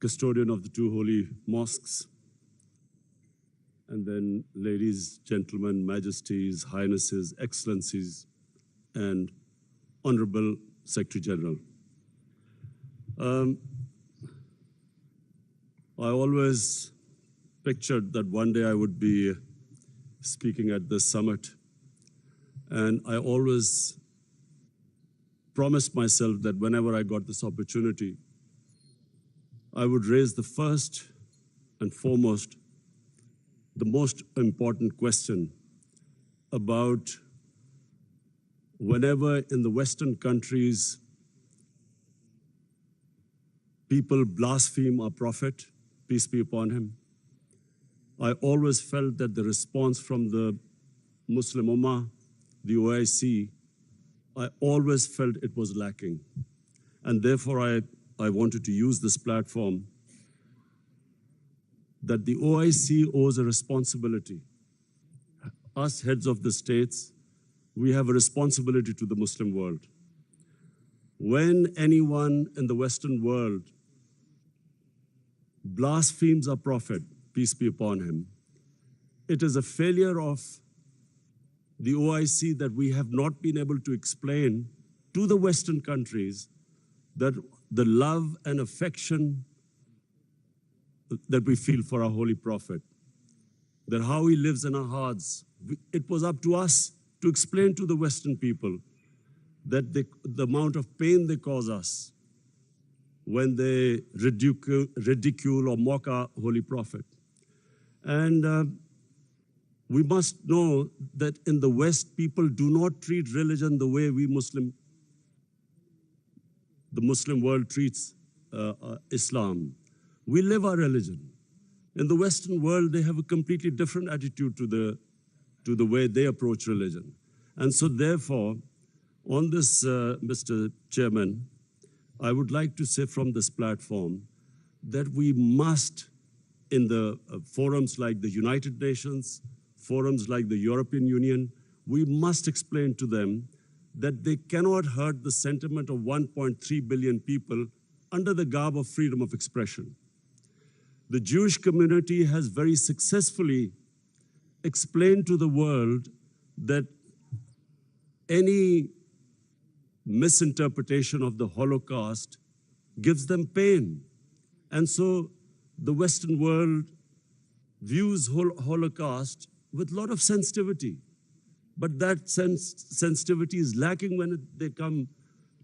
custodian of the two holy mosques, and then ladies, gentlemen, majesties, highnesses, excellencies, and Honorable Secretary General. I always pictured that one day I would be speaking at this summit, and I always promised myself that whenever I got this opportunity, I would raise the first and foremost, the most important question about whenever in the Western countries people blaspheme our Prophet, peace be upon him, I always felt that the response from the Muslim Ummah, the OIC, I always felt it was lacking. And therefore, I wanted to use this platform that the OIC owes a responsibility. Us heads of the states, we have a responsibility to the Muslim world. When anyone in the Western world blasphemes our Prophet, peace be upon him, it is a failure of the OIC that we have not been able to explain to the Western countries that the love and affection that we feel for our Holy Prophet, that how he lives in our hearts. It was up to us to explain to the Western people that the amount of pain they cause us when they ridicule or mock our Holy Prophet. And we must know that in the West, people do not treat religion the way the Muslim world treats Islam. We live our religion. In the Western world, they have a completely different attitude to the way they approach religion. And so therefore, on this, Mr. Chairman, I would like to say from this platform that we must, in the forums like the United Nations, forums like the European Union, we must explain to them that they cannot hurt the sentiment of 1.3 billion people under the garb of freedom of expression. The Jewish community has very successfully explained to the world that any misinterpretation of the Holocaust gives them pain. And so the Western world views Holocaust with a lot of sensitivity. But that sensitivity is lacking when they come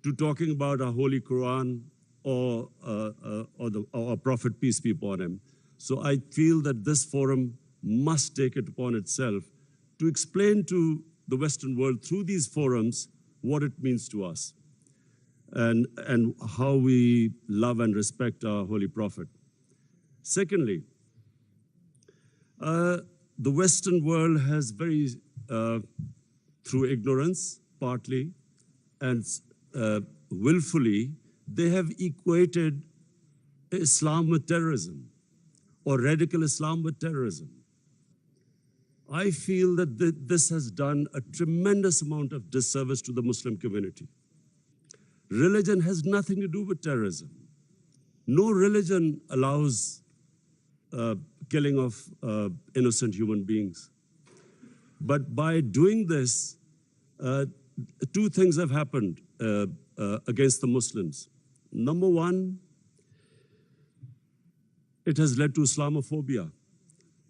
to talking about our Holy Quran or our Prophet, peace be upon him. So I feel that this forum must take it upon itself to explain to the Western world through these forums what it means to us and how we love and respect our Holy Prophet. Secondly, the Western world has very, through ignorance, partly, and willfully, they have equated Islam with terrorism, or radical Islam with terrorism. I feel that this has done a tremendous amount of disservice to the Muslim community. Religion has nothing to do with terrorism. No religion allows killing of innocent human beings. But by doing this, two things have happened against the Muslims. Number one, it has led to Islamophobia.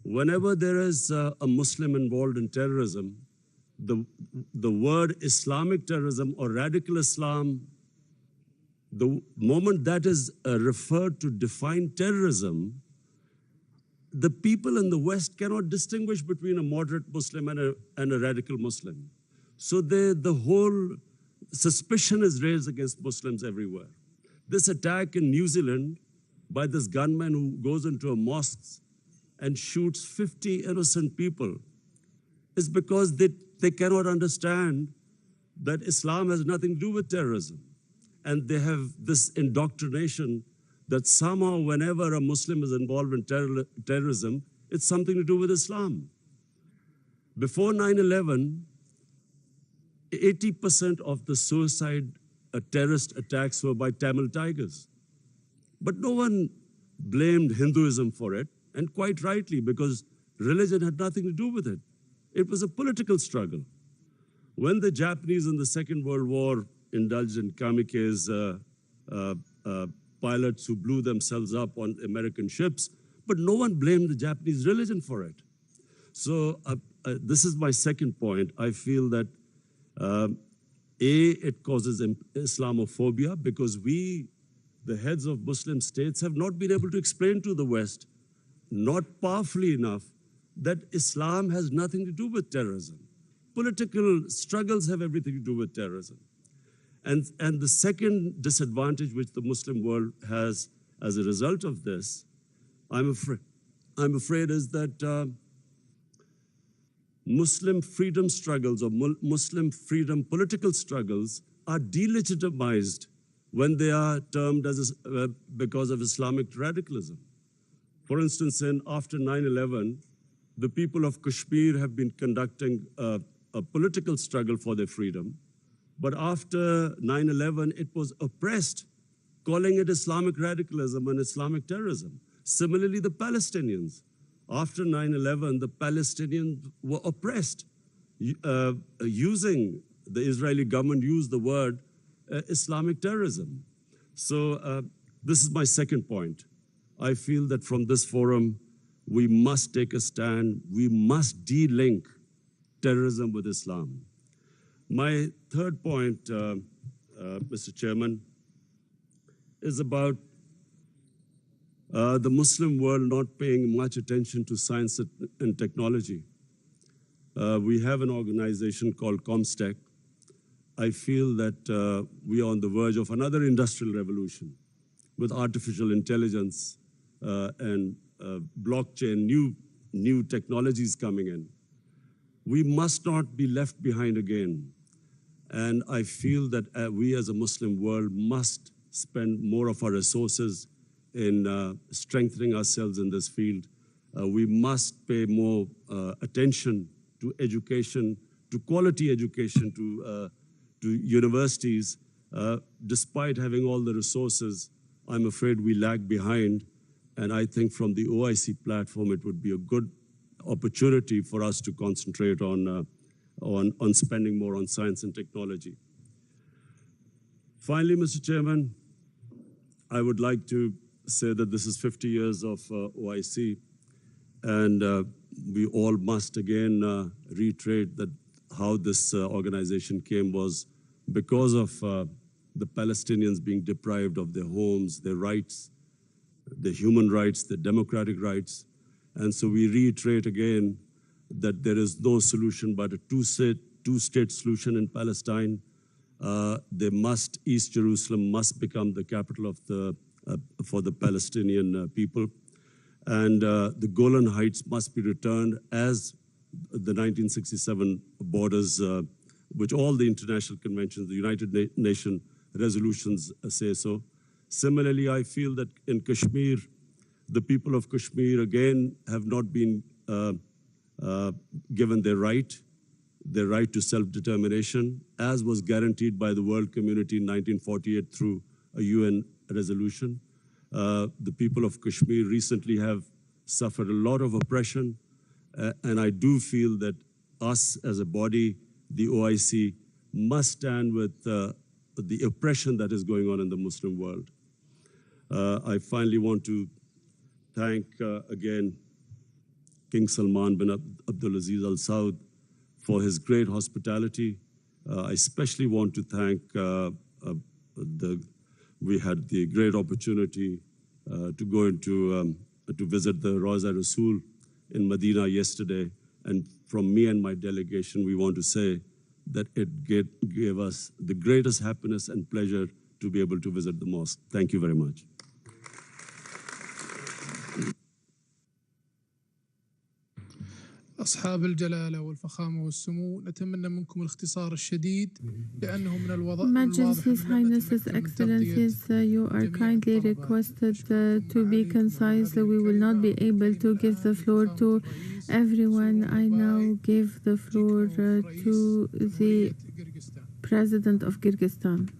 Whenever there is a Muslim involved in terrorism, the word Islamic terrorism or radical Islam, the moment that is referred to define terrorism, the people in the West cannot distinguish between a moderate Muslim and a radical Muslim. So the whole suspicion is raised against Muslims everywhere. This attack in New Zealand by this gunman who goes into a mosque and shoots 50 innocent people is because they cannot understand that Islam has nothing to do with terrorism. And they have this indoctrination that somehow whenever a Muslim is involved in terrorism, it's something to do with Islam. Before 9/11, 80% of the suicide terrorist attacks were by Tamil Tigers. But no one blamed Hinduism for it, and quite rightly, because religion had nothing to do with it. It was a political struggle. When the Japanese in the Second World War indulged in kamikaze pilots who blew themselves up on American ships, but no one blamed the Japanese religion for it. So this is my second point. I feel that it causes Islamophobia because we, the heads of Muslim states, have not been able to explain to the West, not powerfully enough, that Islam has nothing to do with terrorism. Political struggles have everything to do with terrorism. And the second disadvantage which the Muslim world has as a result of this, I'm afraid is that Muslim freedom struggles or Muslim freedom political struggles are delegitimized when they are termed as because of Islamic radicalism. For instance, after 9/11, the people of Kashmir have been conducting a political struggle for their freedom. But after 9/11, it was oppressed, calling it Islamic radicalism and Islamic terrorism. Similarly, the Palestinians. After 9/11, the Palestinians were oppressed, using, the Israeli government used the word Islamic terrorism. So this is my second point. I feel that from this forum, we must take a stand. We must de-link terrorism with Islam. My third point, Mr. Chairman, is about the Muslim world not paying much attention to science and technology. We have an organization called ComStech. I feel that we are on the verge of another industrial revolution with artificial intelligence and blockchain, new technologies coming in. We must not be left behind again. And I feel that we as a Muslim world must spend more of our resources in strengthening ourselves in this field. We must pay more attention to education, to quality education, to universities. Despite having all the resources, I'm afraid we lag behind. And I think from the OIC platform, it would be a good opportunity for us to concentrate on spending more on science and technology. Finally, Mr. Chairman, I would like to say that this is 50 years of OIC, and we all must again reiterate that how this organization came was because of the Palestinians being deprived of their homes, their rights, their human rights, their democratic rights. And so we reiterate again that there is no solution but a two-state solution in Palestine. East Jerusalem must become the capital of for the Palestinian people. And the Golan Heights must be returned as the 1967 borders, which all the international conventions, the United Nations resolutions say so. Similarly, I feel that in Kashmir, the people of Kashmir, again, have not been given their right to self-determination, as was guaranteed by the world community in 1948 through a UN resolution. The people of Kashmir recently have suffered a lot of oppression, and I do feel that us as a body, the OIC, must stand with the oppression that is going on in the Muslim world. I finally want to thank again King Salman bin Abdulaziz Al Saud for his great hospitality. I especially want to thank we had the great opportunity to go into to visit the Rawza Rasul in Medina yesterday, and from me and my delegation, we want to say that it gave us the greatest happiness and pleasure to be able to visit the mosque. Thank you very much. أصحاب الجلالة والفخامة والسمو، نتمنى منكم الاختصار الشديد لأنه من الواضح Majesties, Highnesses, Excellencies, you are kindly requested to be concise. We will not be able to give the floor to everyone. I now give the floor to the President of Kyrgyzstan.